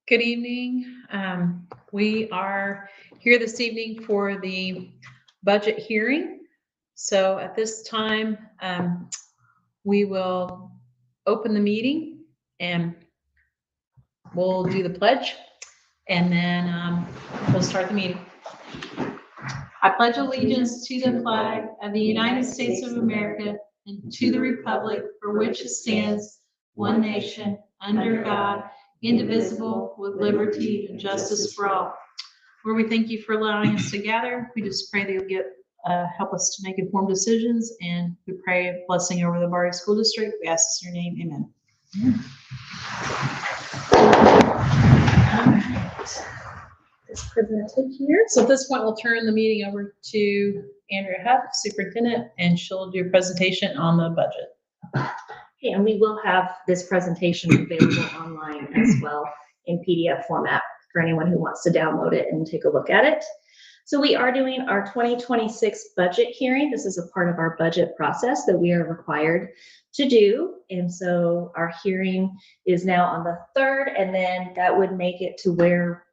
Good evening. We are here this evening for the budget hearing. So at this time, we will open the meeting and we'll do the pledge, and then we'll start the meeting. I pledge allegiance to the flag of the United States of America and to the republic for which it stands, one nation, under God, indivisible, with liberty and justice for all. Lord, we thank you for allowing us to gather. We just pray that you'll get help us to make informed decisions, and we pray a blessing over the Barr-Reeve School District. We ask this in your name, amen. All right. It's presented here. So at this point, we'll turn the meeting over to Andrea Huff, Superintendent, and she'll do a presentation on the budget. Okay, and we will have this presentation available online as well in PDF format for anyone who wants to download it and take a look at it. So we are doing our 2026 budget hearing. This is a part of our budget process that we are required to do. And so our hearing is now on the 3rd, and then that would make it to where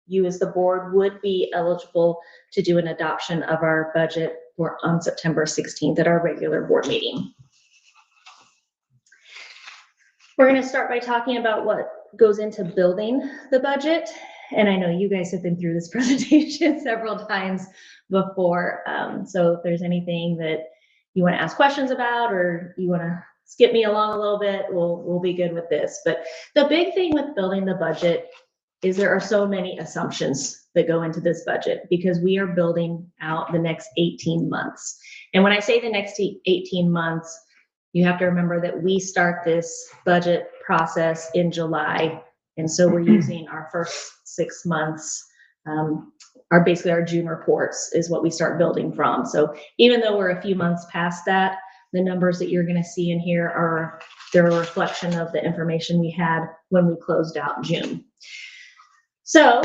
you as the board would be eligible to do an adoption of our budget on September 16th at our regular board meeting. We're going to start by talking about what goes into building the budget. And I know you guys have been through this presentation several times before. So if there's anything that you want to ask questions about, or you want to skip me along a little bit, we'll be good with this. But the big thing with building the budget is there are so many assumptions that go into this budget because we are building out the next 18 months. And when I say the next 18 months, you have to remember that we start this budget process in July. And so we're using our first 6 months, basically our June reports is what we start building from. So even though we're a few months past that, the numbers that you're going to see in here they're a reflection of the information we had when we closed out June. So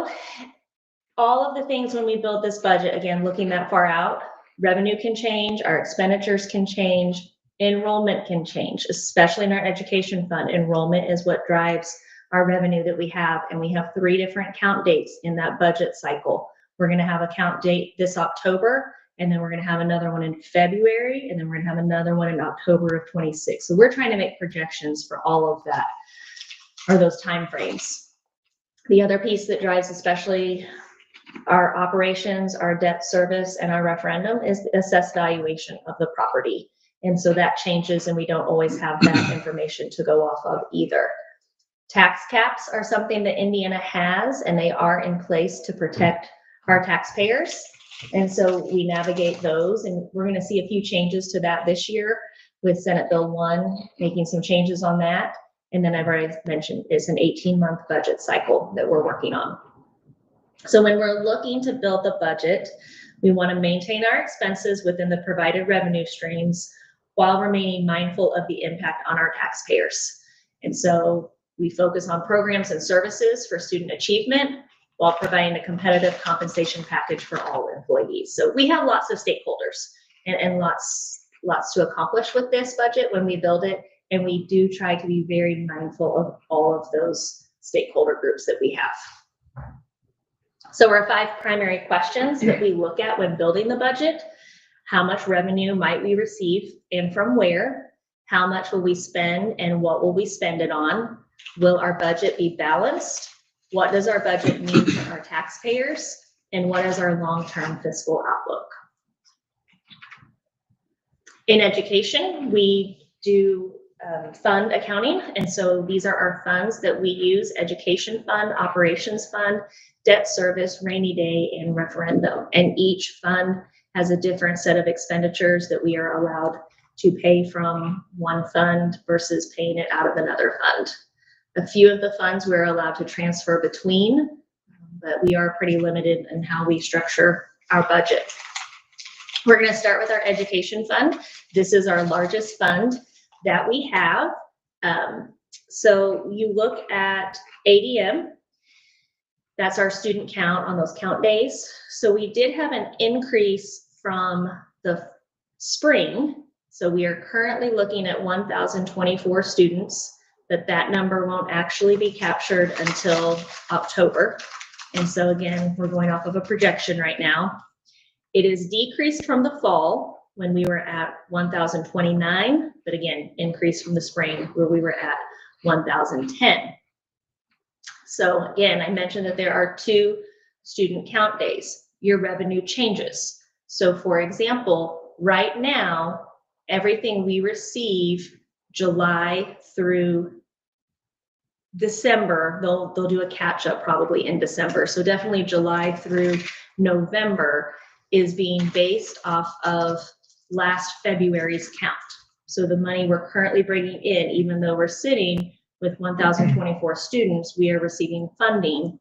all of the things when we build this budget, again, looking that far out, revenue can change, our expenditures can change, enrollment can change, especially in our education fund. Enrollment is what drives our revenue that we have, and we have 3 different count dates in that budget cycle. We're going to have a count date this October, and then we're going to have another one in February, and then we're going to have another one in October of 26. So we're trying to make projections for all of that, or those time frames. The other piece that drives especially our operations, our debt service, and our referendum is the assessed valuation of the property. And so that changes, and we don't always have that information to go off of either. Tax caps are something that Indiana has, and they are in place to protect our taxpayers. And so we navigate those, and we're going to see a few changes to that this year with Senate Bill 1 making some changes on that. And then I've already mentioned it's an 18-month budget cycle that we're working on. So when we're looking to build the budget, we want to maintain our expenses within the provided revenue streams while remaining mindful of the impact on our taxpayers. And so we focus on programs and services for student achievement while providing a competitive compensation package for all employees. So we have lots of stakeholders and lots to accomplish with this budget when we build it. And we do try to be very mindful of all of those stakeholder groups that we have. So our 5 primary questions that we look at when building the budget: how much revenue might we receive and from where? How much will we spend and what will we spend it on? Will our budget be balanced? What does our budget mean for our taxpayers? And what is our long-term fiscal outlook? In education, we do fund accounting. And so these are our funds that we use: education fund, operations fund, debt service, rainy day, and referendum. And each fund has a different set of expenditures that we are allowed to pay from one fund versus paying it out of another fund. A few of the funds we're allowed to transfer between, but we are pretty limited in how we structure our budget. We're going to start with our education fund. This is our largest fund that we have. So you look at ADM, that's our student count on those count days. So we did have an increase from the spring. So we are currently looking at 1,024 students but that number won't actually be captured until October. And so again, we're going off of a projection right now. It is decreased from the fall when we were at 1,029, but again, increased from the spring where we were at 1,010. So again, I mentioned that there are 2 student count days. Your revenue changes. So for example, right now, everything we receive July through December, they'll do a catch up probably in December. So definitely July through November is being based off of last February's count. So the money we're currently bringing in, even though we're sitting with 1,024 students, we are receiving funding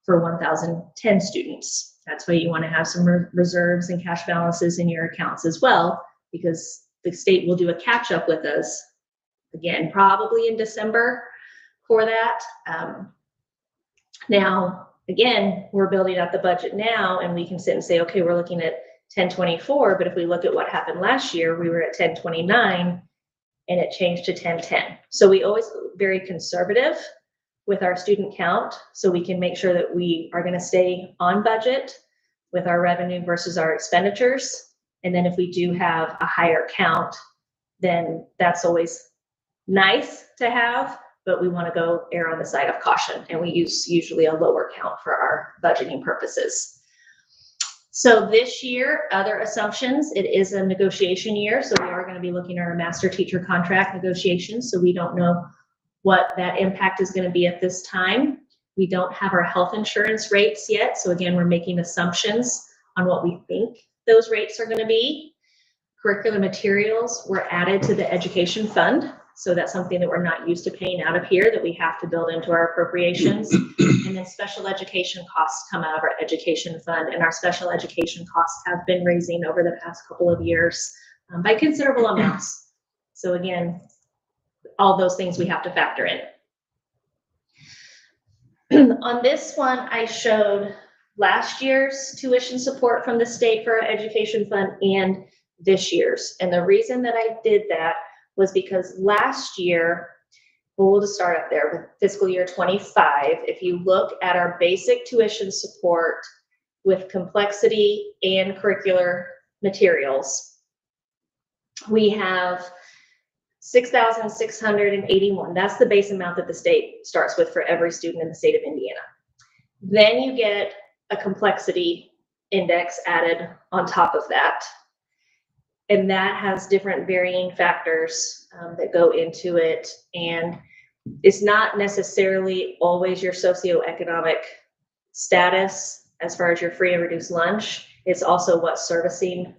for 1,010 students. That's why you want to have some reserves and cash balances in your accounts as well, because the state will do a catch up with us again, probably in December for that. Now, again, we're building out the budget now, and we can sit and say, okay, we're looking at 1024, but if we look at what happened last year, we were at 1029 and it changed to 1010. So we always very conservative with our student count, so we can make sure that we are going to stay on budget with our revenue versus our expenditures. And then if we do have a higher count, then that's always nice to have, but we want to go err on the side of caution, and we use usually a lower count for our budgeting purposes. So this year, other assumptions, it is a negotiation year, so we are going to be looking at our master teacher contract negotiations, so we don't know what that impact is going to be at this time. We don't have our health insurance rates yet, so again, we're making assumptions on what we think those rates are going to be. Curricular materials were added to the education fund, so that's something that we're not used to paying out of here that we have to build into our appropriations. And then special education costs come out of our education fund, and our special education costs have been raising over the past couple of years by considerable amounts. So again, all those things we have to factor in. On this one, I showed last year's tuition support from the state for our education fund and this year's. And the reason that I did that was because last year, well, we'll just start up there with fiscal year 25. If you look at our basic tuition support with complexity and curricular materials, we have $6,681. That's the base amount that the state starts with for every student in the state of Indiana. Then you get a complexity index added on top of that. And that has different varying factors that go into it. And it's not necessarily always your socioeconomic status as far as your free and reduced lunch. It's also what servicing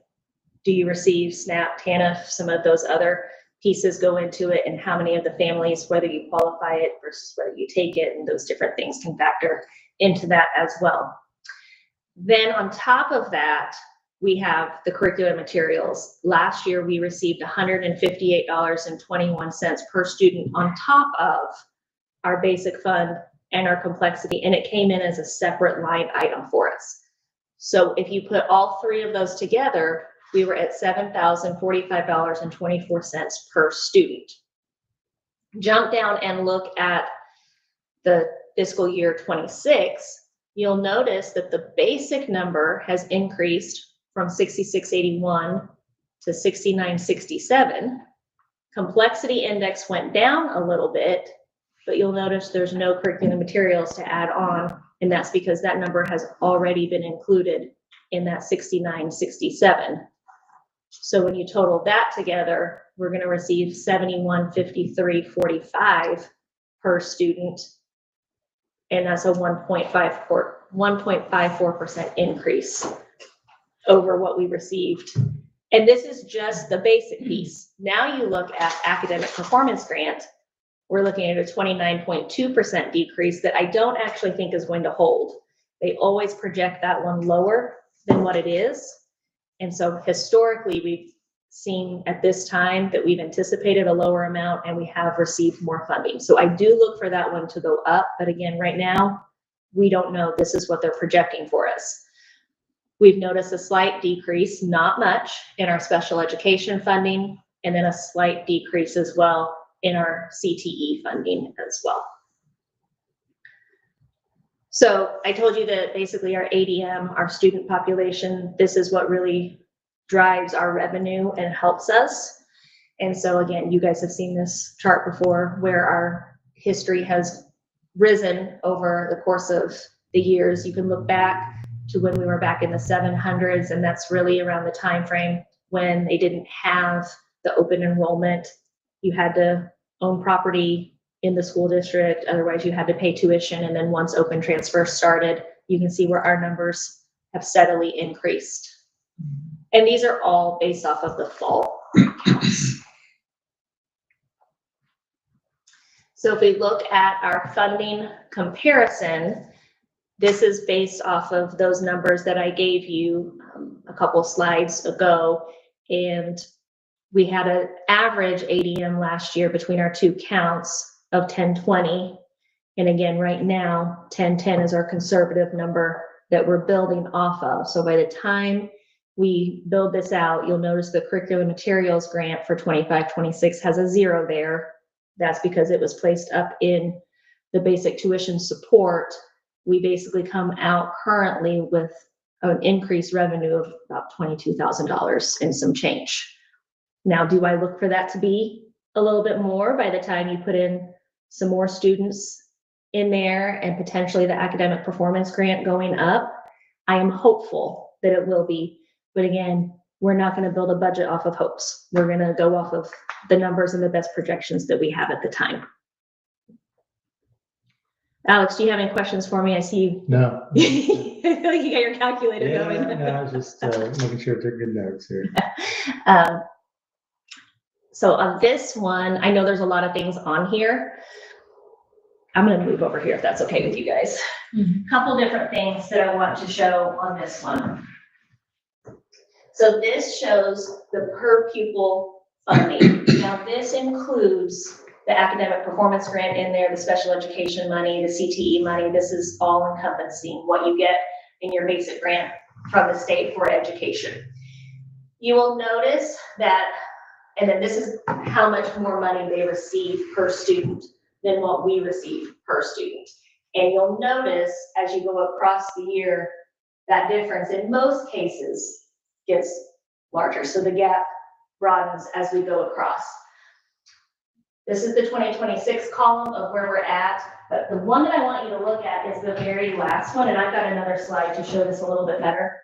do you receive, SNAP, TANF, some of those other pieces go into it, and how many of the families, whether you qualify it versus whether you take it, and those different things can factor into that as well. Then on top of that, we have the curricular materials. Last year, we received $158.21 per student on top of our basic fund and our complexity, and it came in as a separate line item for us. So if you put all three of those together, we were at $7,045.24 per student. Jump down and look at the fiscal year 26, you'll notice that the basic number has increased from 6681 to 6967. Complexity index went down a little bit, but you'll notice there's no curriculum materials to add on, and that's because that number has already been included in that 6967. So when you total that together, we're going to receive $7153.45 per student, and that's a 1.54% increase over what we received. And this is just the basic piece. Now you look at academic performance grant, we're looking at a 29.2% decrease that I don't actually think is going to hold. They always project that one lower than what it is. And so historically, we've seen at this time that we've anticipated a lower amount and we have received more funding. So I do look for that one to go up. But again, right now, we don't know. This is what they're projecting for us. We've noticed a slight decrease, not much, in our special education funding, and then a slight decrease as well in our CTE funding as well. So I told you that basically our ADM, our student population, this is what really drives our revenue and helps us. And so again, you guys have seen this chart before where our history has risen over the course of the years. You can look back to when we were back in the 700s, and that's really around the time frame when they didn't have the open enrollment. You had to own property in the school district, otherwise you had to pay tuition, and then once open transfer started, you can see where our numbers have steadily increased. And these are all based off of the fall counts. So if we look at our funding comparison, this is based off of those numbers that I gave you a couple slides ago. And we had an average ADM last year between our two counts of 1020. And again, right now, 1010 is our conservative number that we're building off of. So by the time we build this out, you'll notice the curriculum materials grant for 25-26 has a 0 there. That's because it was placed up in the basic tuition support. We basically come out currently with an increased revenue of about $22,000 and some change. Now, do I look for that to be a little bit more by the time you put in some more students in there and potentially the academic performance grant going up? I am hopeful that it will be, but again, we're not going to build a budget off of hopes. We're going to go off of the numbers and the best projections that we have at the time. Alex, do you have any questions for me? I see you. No. I feel like you got your calculator going. No, I was just making sure I took good notes here. So on this one, I know there's a lot of things on here. I'm going to move over here if that's okay with you guys. Mhm. Couple different things that I want to show on this one. So this shows the per pupil funding. Now this includes the academic performance grant in there, the special education money, the CTE money. This is all encompassing what you get in your basic grant from the state for education. You will notice that, and then this is how much more money they receive per student than what we receive per student. And you'll notice as you go across the year, that difference in most cases gets larger. So the gap broadens as we go across. This is the 2026 column of where we're at, but the one that I want you to look at is the very last one, and I've got another slide to show this a little bit better,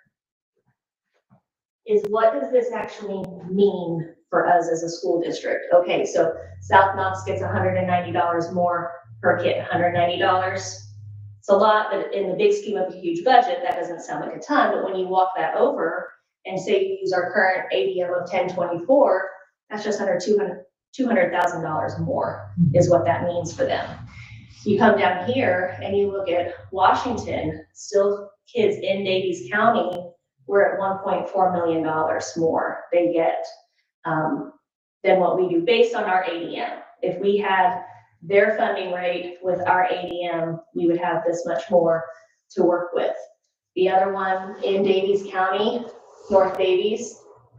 is what does this actually mean for us as a school district? Okay, so South Knox gets $190 more per kid, $190. It's a lot, but in the big scheme of a huge budget, that doesn't sound like a ton, but when you walk that over and say you use our current ADM of 1024, that's just under $200,000 more is what that means for them. You come down here and you look at Washington, still kids in Davies County, we're at $1.4 million more they get than what we do based on our ADM. If we had their funding rate with our ADM, we would have this much more to work with. The other one in Davies County, North Davies,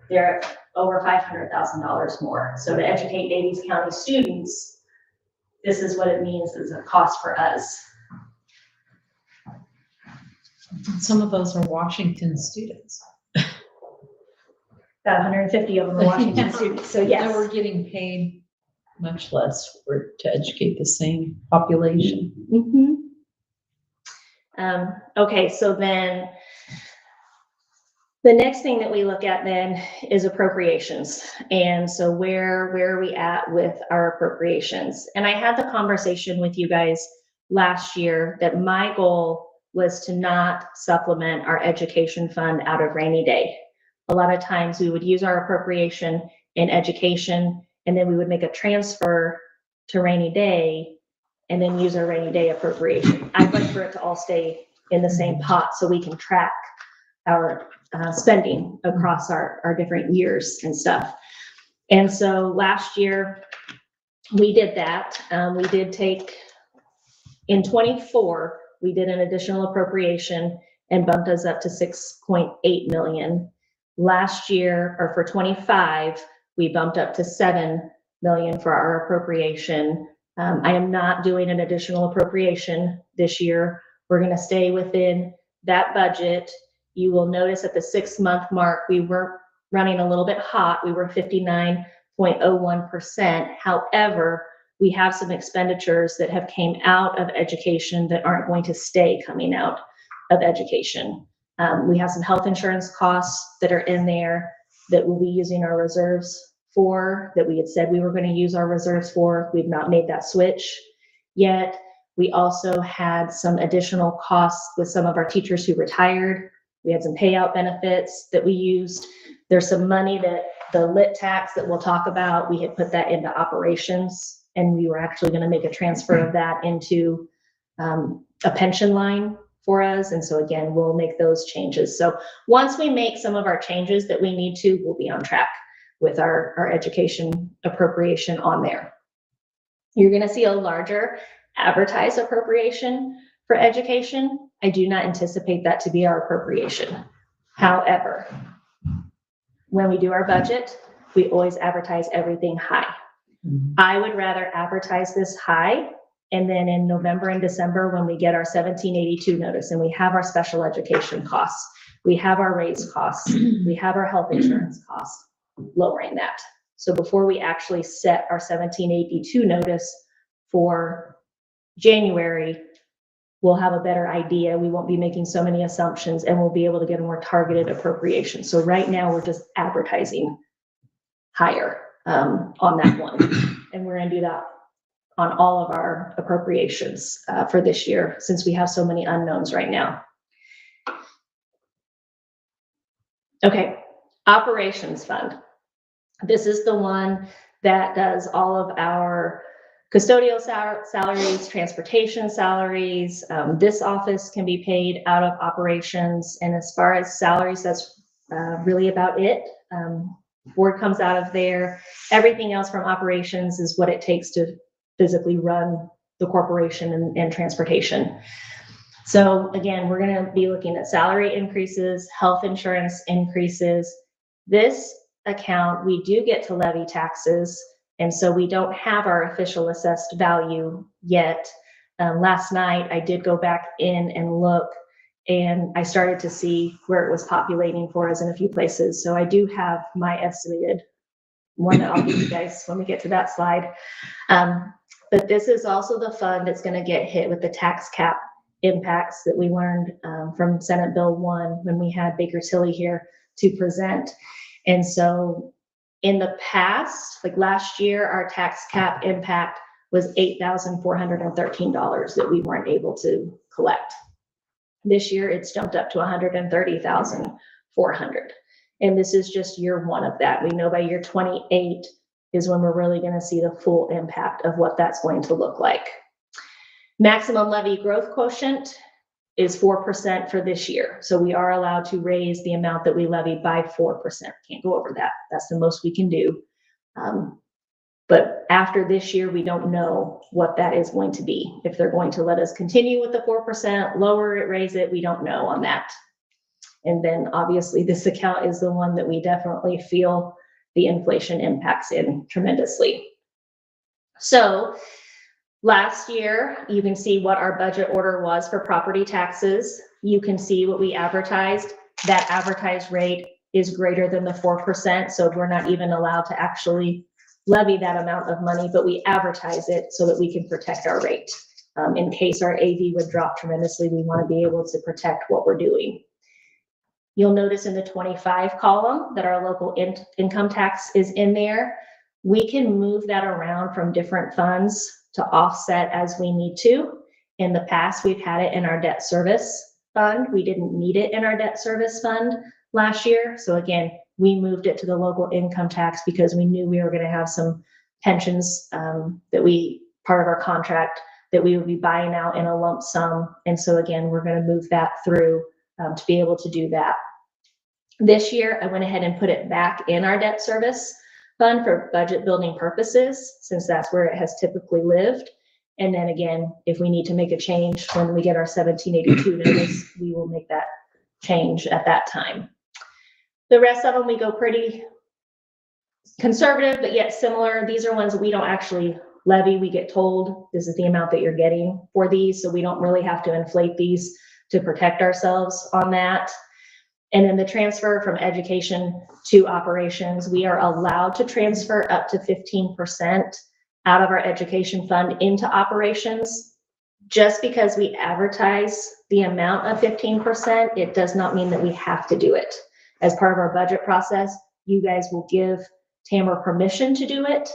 they're at over $500,000 more. So to educate Davies County students, this is what it means as a cost for us. Some of those are Washington students. About 150 of them are Washington students, so yes. And we're getting paid much less to educate the same population. Mm-hmm. Okay, so then the next thing that we look at then is appropriations. And so where are we at with our appropriations? And I had the conversation with you guys last year that my goal was to not supplement our education fund out of rainy day. A lot of times we would use our appropriation in education, and then we would make a transfer to rainy day and then use our rainy day appropriation. I'd like for it to all stay in the same pot so we can track our spending across our different years and stuff. And so last year we did that. We did take, in 24, we did an additional appropriation and bumped us up to 6.8 million. Last year, or for 25, we bumped up to 7 million for our appropriation. I am not doing an additional appropriation this year. We're going to stay within that budget. You will notice at the 6-month mark, we were running a little bit hot. We were 59.01%. However, we have some expenditures that have came out of education that aren't going to stay coming out of education. We have some health insurance costs that are in there that we'll be using our reserves for, that we had said we were going to use our reserves for. We've not made that switch yet. We also had some additional costs with some of our teachers who retired. We had some payout benefits that we used. There's some money that the lit tax that we'll talk about, we had put that into operations, and we were actually going to make a transfer of that into a pension line for us. And so again, we'll make those changes. So once we make some of our changes that we need to, we'll be on track with our education appropriation on there. You're going to see a larger advertised appropriation for education. I do not anticipate that to be our appropriation. However, when we do our budget, we always advertise everything high. I would rather advertise this high, and then in November and December, when we get our 1782 notice and we have our special education costs, we have our raise costs, we have our health insurance costs, lowering that. So before we actually set our 1782 notice for January, we'll have a better idea. We won't be making so many assumptions, and we'll be able to get a more targeted appropriation. So right now we're just advertising higher on that one. And we're going to do that on all of our appropriations for this year, since we have so many unknowns right now. Okay, operations fund. This is the one that does all of our custodial salaries, transportation salaries. This office can be paid out of operations. And as far as salaries, that's really about it. Board comes out of there. Everything else from operations is what it takes to physically run the corporation and transportation. So again, we're going to be looking at salary increases, health insurance increases. This account, we do get to levy taxes, and so we don't have our official assessed value yet. Last night, I did go back in and look, and I started to see where it was populating for us in a few places. So I do have my estimated one that I'll give you guys when we get to that slide. But this is also the fund that's going to get hit with the tax cap impacts that we learned from Senate Bill 1 when we had Baker Tilly here to present. And so in the past, like last year, our tax cap impact was $8,413 that we weren't able to collect. This year, it's jumped up to $130,400. And this is just year one of that. We know by year 28 is when we're really going to see the full impact of what that's going to look like. Maximum levy growth quotient is 4% for this year. So we are allowed to raise the amount that we levy by 4%. Can't go over that. That's the most we can do. But after this year, we don't know what that is going to be. If they're going to let us continue with the 4%, lower it, raise it, we don't know on that. And then obviously this account is the one that we definitely feel the inflation impacts in tremendously. So last year, you can see what our budget order was for property taxes. You can see what we advertised. That advertised rate is greater than the 4%. So we're not even allowed to actually levy that amount of money, but we advertise it so that we can protect our rate. In case our AV would drop tremendously, we want to be able to protect what we're doing. You'll notice in the 25 column that our local income tax is in there. We can move that around from different funds to offset as we need to. In the past, we've had it in our debt service fund. We didn't need it in our debt service fund last year. So again, we moved it to the local income tax because we knew we were going to have some pensions that part of our contract that we would be buying out in a lump sum. And so again, we're going to move that through to be able to do that. This year, I went ahead and put it back in our debt service fund for budget building purposes, since that's where it has typically lived. And then again, if we need to make a change when we get our 1782 notice, we will make that change at that time. The rest of them, we go pretty conservative, but yet similar. These are ones that we don't actually levy. We get told this is the amount that you're getting for these, so we don't really have to inflate these to protect ourselves on that. And then the transfer from education to operations, we are allowed to transfer up to 15% out of our education fund into operations. Just because we advertise the amount of 15%, it does not mean that we have to do it. As part of our budget process, you guys will give Tamara permission to do it.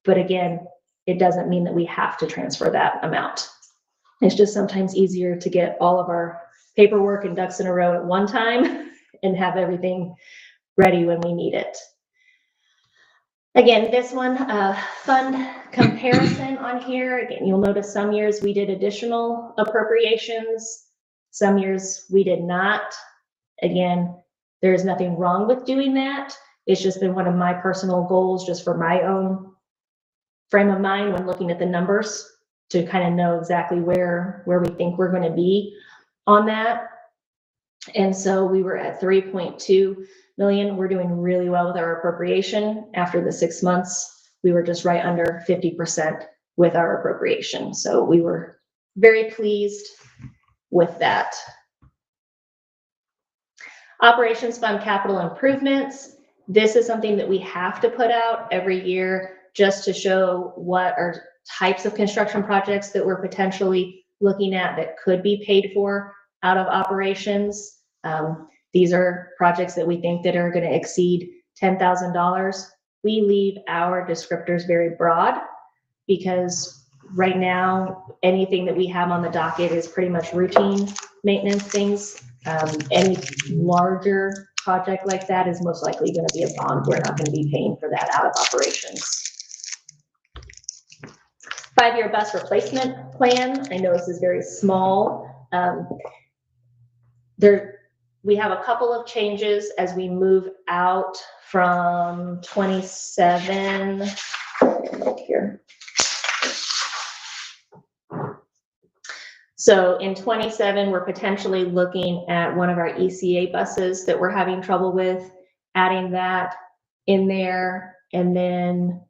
But again, it doesn't mean that we have to transfer that amount. It's just sometimes easier to get all of our paperwork and ducks in a row at one time and have everything ready when we need it. Again, this one, fund comparison on here. Again, you'll notice some years we did additional appropriations. Some years we did not. Again, there's nothing wrong with doing that. It's just been one of my personal goals, just for my own frame of mind when looking at the numbers, to kind of know exactly where we think we're going to be on that. And so we were at 3.2 million. We're doing really well with our appropriation. After the 6 months, we were just right under 50% with our appropriation. So we were very pleased with that. Operations fund capital improvements. This is something that we have to put out every year just to show what are types of construction projects that we're potentially looking at that could be paid for out of operations. These are projects that we think that are going to exceed $10,000. We leave our descriptors very broad because right now, anything that we have on the docket is pretty much routine maintenance things. Any larger project like that is most likely going to be a bond. We're not going to be paying for that out of operations. 5-year bus replacement plan. I know this is very small. We have a couple of changes as we move out from 27 here. So in 27, we're potentially looking at one of our ECA buses that we're having trouble with, adding that in there, and then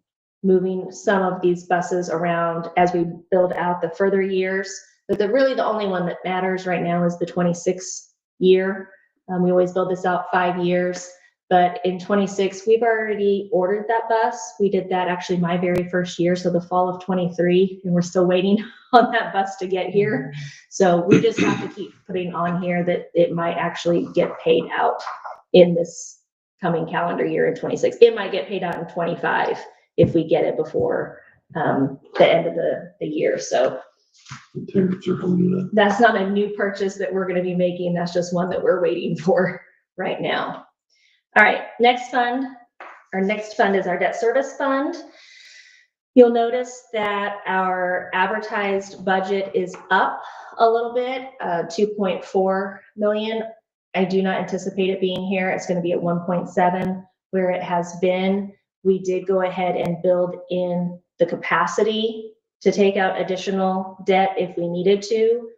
moving some of these buses around as we build out the further years. But really the only one that matters right now is the 26 year. We always build this out 5 years, but in 26, we've already ordered that bus. We did that actually my very first year, so the fall of 23, and we're still waiting on that bus to get here. So we just have to keep putting on here that it might actually get paid out in this coming calendar year in 26. It might get paid out in 25 if we get it before the end of the year. So that's not a new purchase that we're going to be making. That's just one that we're waiting for right now. All right, next fund. Our next fund is our debt service fund. You'll notice that our advertised budget is up a little bit, 2.4 million. I do not anticipate it being here. It's going to be at 1.7 where it has been. We did go ahead and build in the capacity to take out additional debt if we needed to.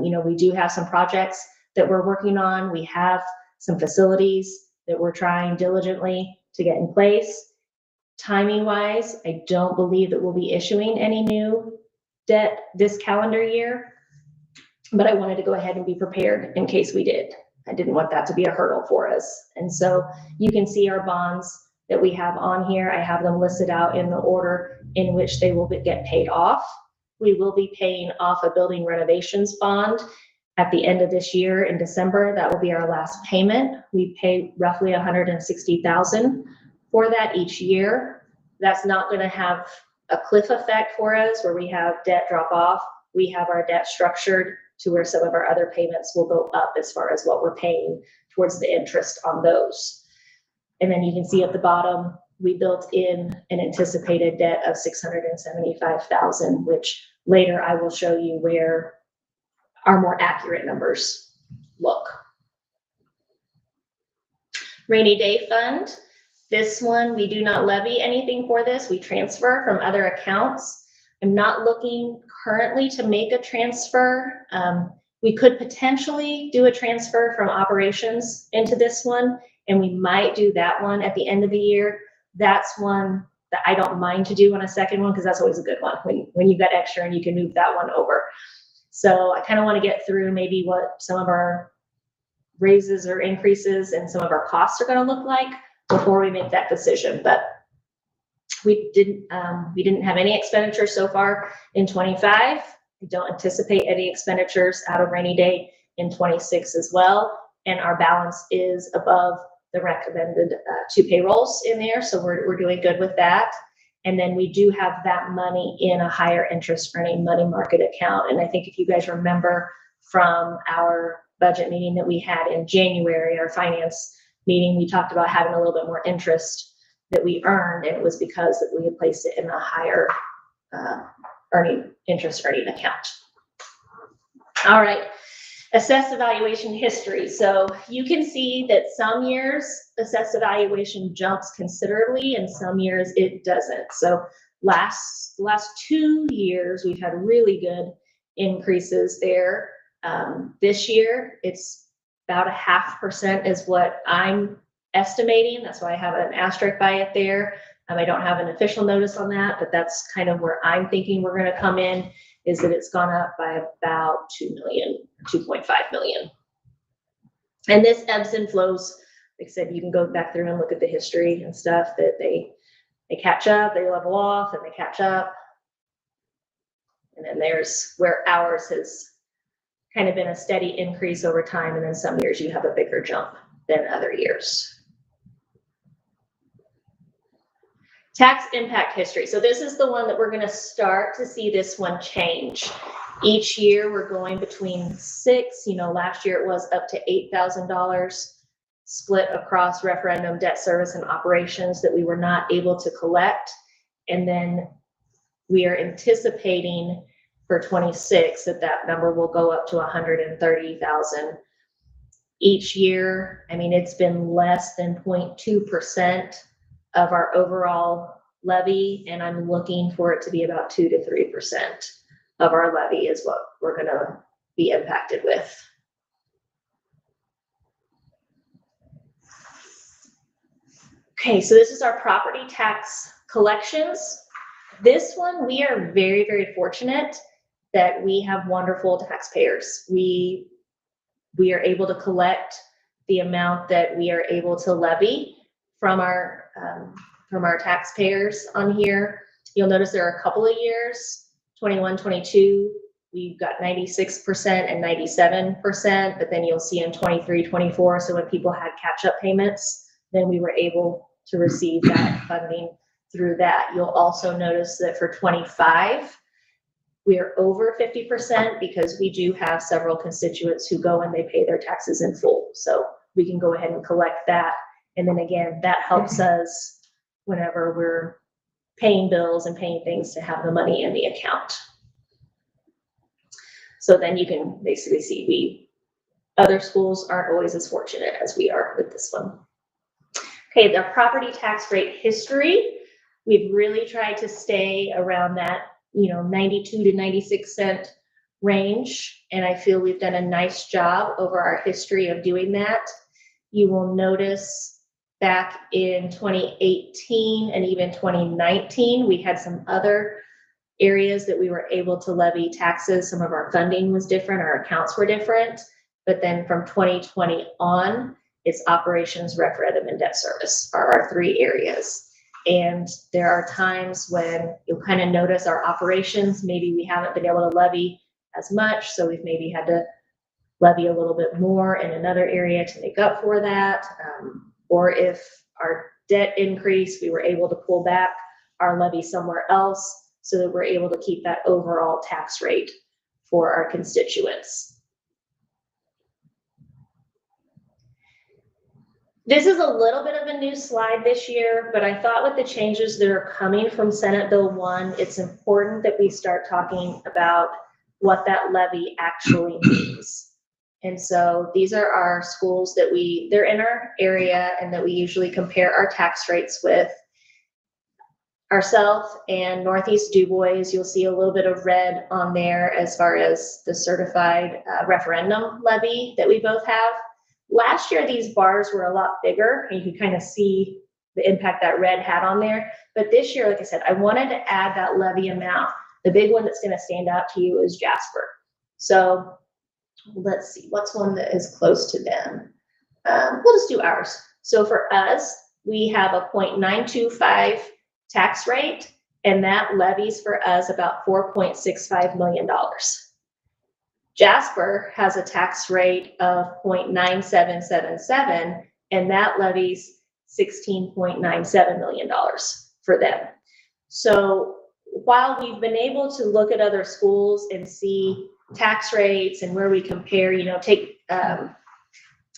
We do have some projects that we're working on. We have some facilities that we're trying diligently to get in place. Timing wise, I don't believe that we'll be issuing any new debt this calendar year, but I wanted to go ahead and be prepared in case we did. I didn't want that to be a hurdle for us. And so you can see our bonds that we have on here. I have them listed out in the order in which they will get paid off. We will be paying off a building renovations bond at the end of this year in December. That will be our last payment. We pay roughly $160,000 for that each year. That's not going to have a cliff effect for us where we have debt drop off. We have our debt structured to where some of our other payments will go up as far as what we're paying towards the interest on those. And then you can see at the bottom, we built in an anticipated debt of $675,000, which later I will show you where our more accurate numbers look. Rainy day fund. This one, we do not levy anything for this. We transfer from other accounts. I'm not looking currently to make a transfer. We could potentially do a transfer from operations into this one, and we might do that one at the end of the year. that's one that I don't mind to do on a second one, because that's always a good one when you've got extra and you can move that one over. So I kind of want to get through maybe what some of our raises or increases and some of our costs are going to look like before we make that decision. But we didn't have any expenditures so far in 25. We don't anticipate any expenditures out of rainy day in 26 as well. And our balance is above the recommended 2 payrolls in there. So we're doing good with that. And then we do have that money in a higher interest earning money market account. And I think if you guys remember from our budget meeting that we had in January, our finance meeting, we talked about having a little bit more interest that we earned, and it was because that we had placed it in a higher interest earning account. All right, assessed evaluation history. So you can see that some years assessed evaluation jumps considerably and some years it doesn't. So last 2 years we've had really good increases there. This year it's about 0.5% is what I'm estimating. That's why I have an asterisk by it there. I don't have an official notice on that, but that's kind of where I'm thinking we're going to come in, is that it's gone up by about 2 million, 2.5 million. And this ebbs and flows. Like I said, you can go back through and look at the history and stuff that they catch up, they level off, and they catch up. And then there's where ours has kind of been a steady increase over time. And then some years you have a bigger jump than other years. Tax impact history. So this is the one that we're going to start to see this one change. Each year we're going between 6, last year it was up to $8,000 split across referendum, debt service, and operations that we were not able to collect. And then we are anticipating for 26 that number will go up to 130,000 each year. I mean, it's been less than 0.2% of our overall levy, and I'm looking for it to be about 2 to 3% of our levy is what we're going to be impacted with. Okay, so this is our property tax collections. This one, we are very, very fortunate that we have wonderful taxpayers. We are able to collect the amount that we are able to levy from our taxpayers on here. You'll notice there are a couple of years, 21, 22, we've got 96% and 97%, but then you'll see in 23, 24, so when people had catch-up payments, then we were able to receive that funding through that. You'll also notice that for 25, we are over 50% because we do have several constituents who go and they pay their taxes in full. So we can go ahead and collect that. And then again, that helps us whenever we're paying bills and paying things to have the money in the account. So then you can basically see other schools aren't always as fortunate as we are with this one. Okay, the property tax rate history. We've really tried to stay around that, 92 to 96 cent range. And I feel we've done a nice job over our history of doing that. You will notice back in 2018 and even 2019, we had some other areas that we were able to levy taxes. Some of our funding was different, our accounts were different. But then from 2020 on, it's operations, referendum, and debt service are our 3 areas. And there are times when you'll kind of notice our operations, maybe we haven't been able to levy as much, so we've maybe had to levy a little bit more in another area to make up for that. Or if our debt increased, we were able to pull back our levy somewhere else so that we're able to keep that overall tax rate for our constituents. This is a little bit of a new slide this year, but I thought with the changes that are coming from Senate Bill 1, it's important that we start talking about what that levy actually means. And so these are our schools that they're in our area and that we usually compare our tax rates with. Ourselves and Northeast DuBois, you'll see a little bit of red on there as far as the certified referendum levy that we both have. Last year, these bars were a lot bigger, and you can kind of see the impact that red had on there. But this year, like I said, I wanted to add that levy amount. The big one that's going to stand out to you is Jasper. So let's see, what's one that is close to them? We'll just do ours. So for us, we have a 0.925 tax rate, and that levies for us about $4.65 million. Jasper has a tax rate of 0.9777, and that levies $16.97 million for them. So while we've been able to look at other schools and see tax rates and where we compare, you know, take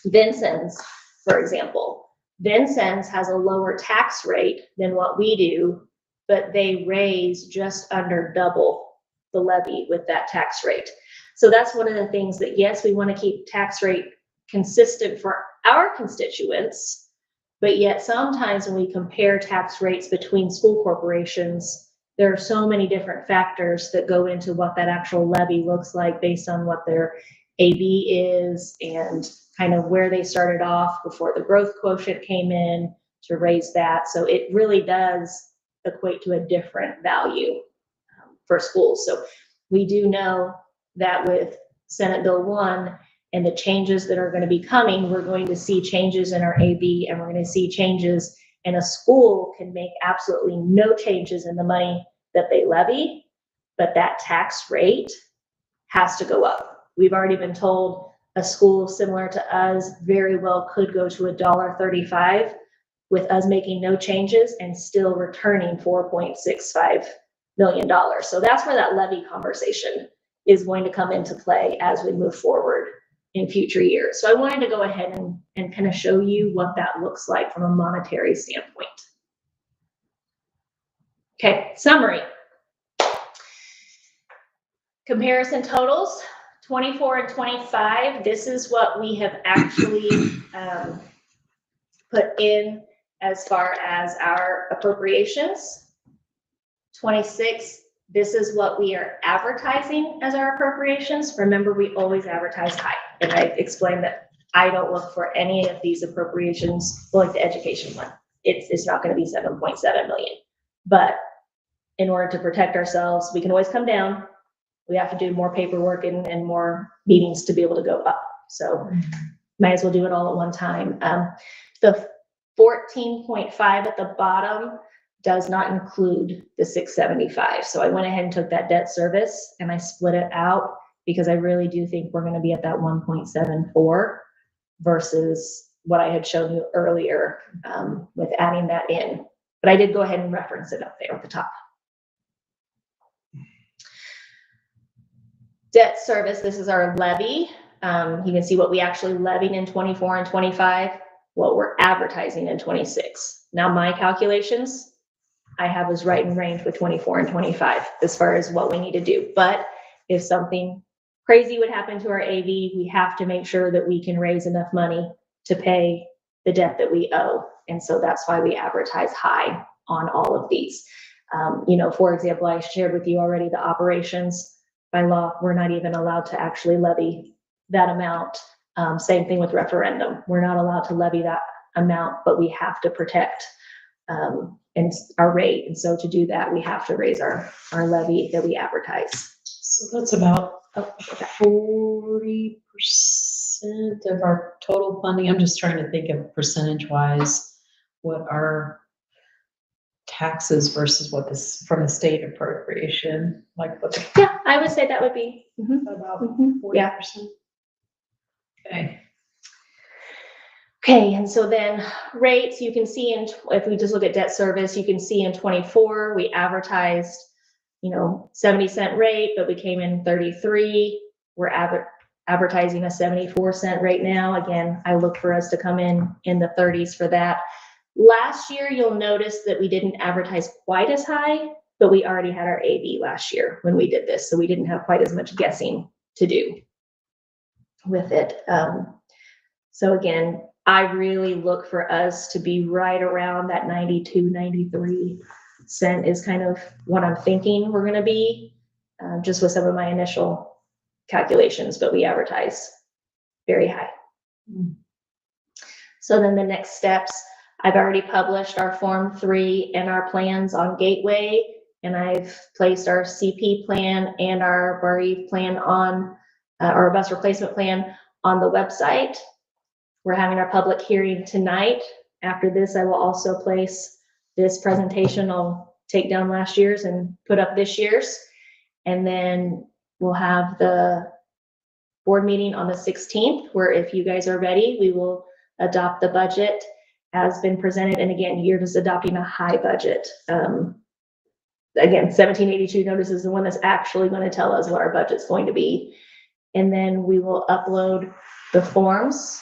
Vincennes, for example. Vincennes has a lower tax rate than what we do, but they raise just under double the levy with that tax rate. So that's one of the things that, yes, we want to keep tax rate consistent for our constituents, but yet sometimes when we compare tax rates between school corporations, there are so many different factors that go into what that actual levy looks like based on what their AB is and kind of where they started off before the growth quotient came in to raise that. So it really does equate to a different value for schools. So we do know that with Senate Bill 1 and the changes that are going to be coming, we're going to see changes in our AB, and we're going to see changes, and a school can make absolutely no changes in the money that they levy, but that tax rate has to go up. We've already been told a school similar to us very well could go to $1.35 with us making no changes and still returning $4.65 million. So that's where that levy conversation is going to come into play as we move forward in future years. So I wanted to go ahead and kind of show you what that looks like from a monetary standpoint. Okay, summary. Comparison totals, 24 and 25. This is what we have actually put in as far as our appropriations. 26, this is what we are advertising as our appropriations. Remember, we always advertise high. And I explained that I don't look for any of these appropriations, like the education one. It's not going to be 7.7 million. But in order to protect ourselves, we can always come down. We have to do more paperwork and more meetings to be able to go up. So might as well do it all at one time. The 14.5 at the bottom does not include the 675. So I went ahead and took that debt service and I split it out because I really do think we're going to be at that 1.74 versus what I had shown you earlier with adding that in. But I did go ahead and reference it up there at the top. Debt service, this is our levy. You can see what we actually levied in 24 and 25, what we're advertising in 26. Now my calculations, I have is right in range with 24 and 25 as far as what we need to do. But if something crazy would happen to our AV, we have to make sure that we can raise enough money to pay the debt that we owe. And so that's why we advertise high on all of these. You know, for example, I shared with you already the operations. By law, we're not even allowed to actually levy that amount. Same thing with referendum. We're not allowed to levy that amount, but we have to protect and our rate. And so to do that, we have to raise our levy that we advertise. So that's about 40% of our total funding. I'm just trying to think of percentage wise what our taxes versus what this from the state appropriation, like what the, Yeah, I would say that would be about 40%. Yeah. Okay. Okay, and so then rates, you can see if we just look at debt service, you can see in 24, we advertised, you know, 70-cent rate, but we came in 33. We're advertising a 74-cent rate now. Again, I look for us to come in the 30s for that. Last year, you'll notice that we didn't advertise quite as high, but we already had our AB last year when we did this, so we didn't have quite as much guessing to do with it. So again, I really look for us to be right around that 92, 93 cent is kind of what I'm thinking we're going to be, just with some of my initial calculations, but we advertise very high. So then the next steps, I've already published our Form 3 and our plans on Gateway, and I've placed our CP plan and our Barr-Reeve plan on, our bus replacement plan on the website. We're having our public hearing tonight. After this, I will also place this presentation. I'll take down last year's and put up this year's. And then we'll have the board meeting on the 16th, where if you guys are ready, we will adopt the budget as been presented. And again, you're just adopting a high budget. Again, 1782 notice is the one that's actually going to tell us what our budget's going to be. And then we will upload the forms.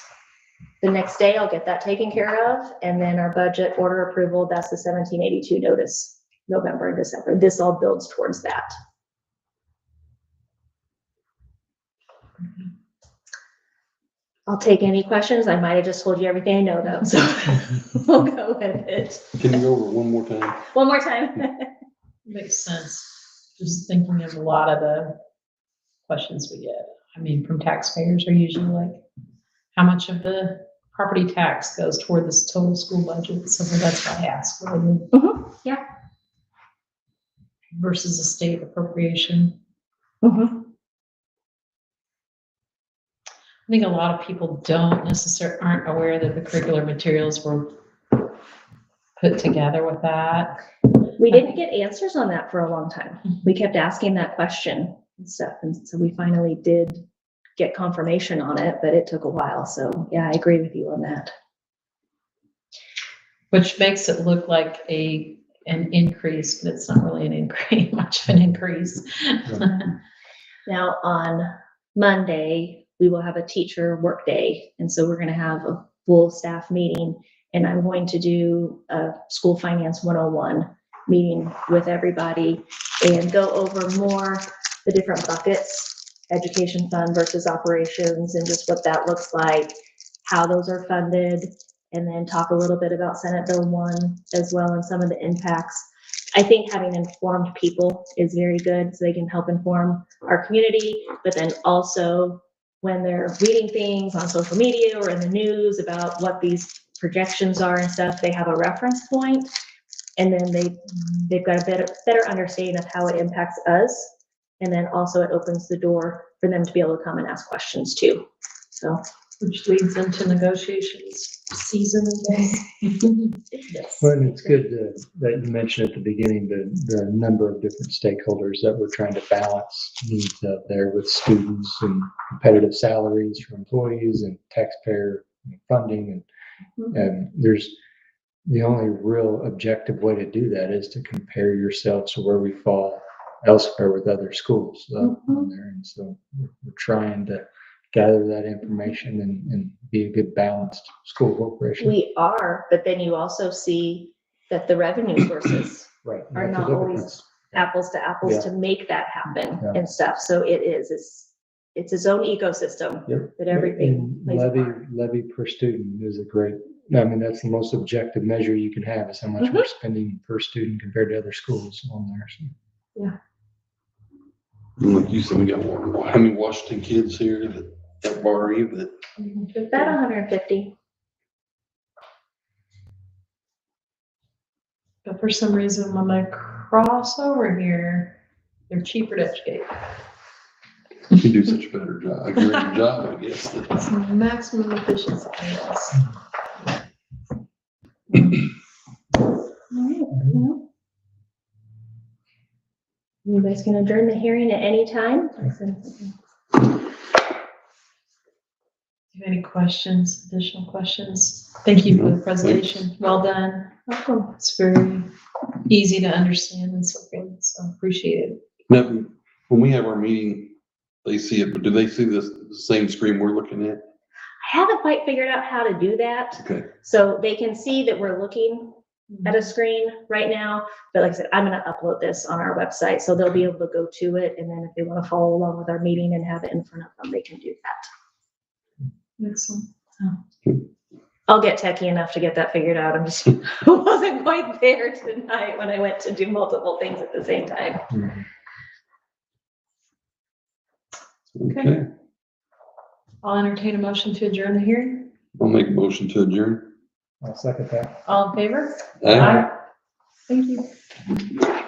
The next day, I'll get that taken care of. And then our budget order approval, that's the 1782 notice, November and December. This all builds towards that. I'll take any questions. I might have just told you everything I know though, so we'll go with it. Can you go over it one more time? One more time. Makes sense. Just thinking of a lot of the questions we get. I mean, from taxpayers are usually like, how much of the property tax goes toward this total school budget? So that's why I asked. Yeah. Versus a state appropriation. I think a lot of people aren't aware that the curricular materials were put together with that. We didn't get answers on that for a long time. We kept asking that question and stuff. And so we finally did get confirmation on it, but it took a while. So yeah, I agree with you on that. Which makes it look like an increase, but it's not really an increase, much of an increase. Now on Monday, we will have a teacher work day. And so we're going to have a full staff meeting, and I'm going to do a school finance 101 meeting with everybody and go over more the different buckets, education fund versus operations, and just what that looks like, how those are funded, and then talk a little bit about Senate Bill 1 as well and some of the impacts. I think having informed people is very good, so they can help inform our community, but then also when they're reading things on social media or in the news about what these projections are and stuff, they have a reference point, and then they've got a better understanding of how it impacts us. And then also it opens the door for them to be able to come and ask questions too. So, which leads into negotiations season again. Yes. Well, and it's good that you mentioned at the beginning the number of different stakeholders that we're trying to balance needs out there with students and competitive salaries for employees and taxpayer funding. And there's the only real objective way to do that is to compare yourself to where we fall elsewhere with other schools on there. And so we're trying to gather that information and be a good balanced school corporation. we are, but then you also see that the revenue sources Right. are That's not a always difference. apples to apples Yeah. to make that happen Yeah. and stuff. So it's its own ecosystem Yep. that everything And plays a part. levy per student is a great, I mean, that's the most objective measure you can have is how much we're spending per student compared to other schools on there. So. And like you said, we got how many Washington kids here at Barr-Reeve that About 150. But for some reason, when I cross over here, they're cheaper to educate. you do such a better job, a greater job, I guess. It's maximum efficiency. Yes. You guys can adjourn the hearing at any time. Do you have any questions, additional questions? Thank you for the presentation. Well done. Welcome. It's very easy to understand and so good, so appreciate it. Now, when we have our meeting, they see it, but do they see the same screen we're looking at? I haven't quite figured out how to do that. Okay. So they can see that we're looking at a screen right now, but like I said, I'm gonna upload this on our website, so they'll be able to go to it, and then if they want to follow along with our meeting and have it in front of them, they can do that. Excellent. I'll get techie enough to get that figured out. I'm just wasn't quite there tonight when I went to do multiple things at the same time. Okay. I'll entertain a motion to adjourn the hearing. I'll make a motion to adjourn. I'll second that. All in favor? Aye. Thank you.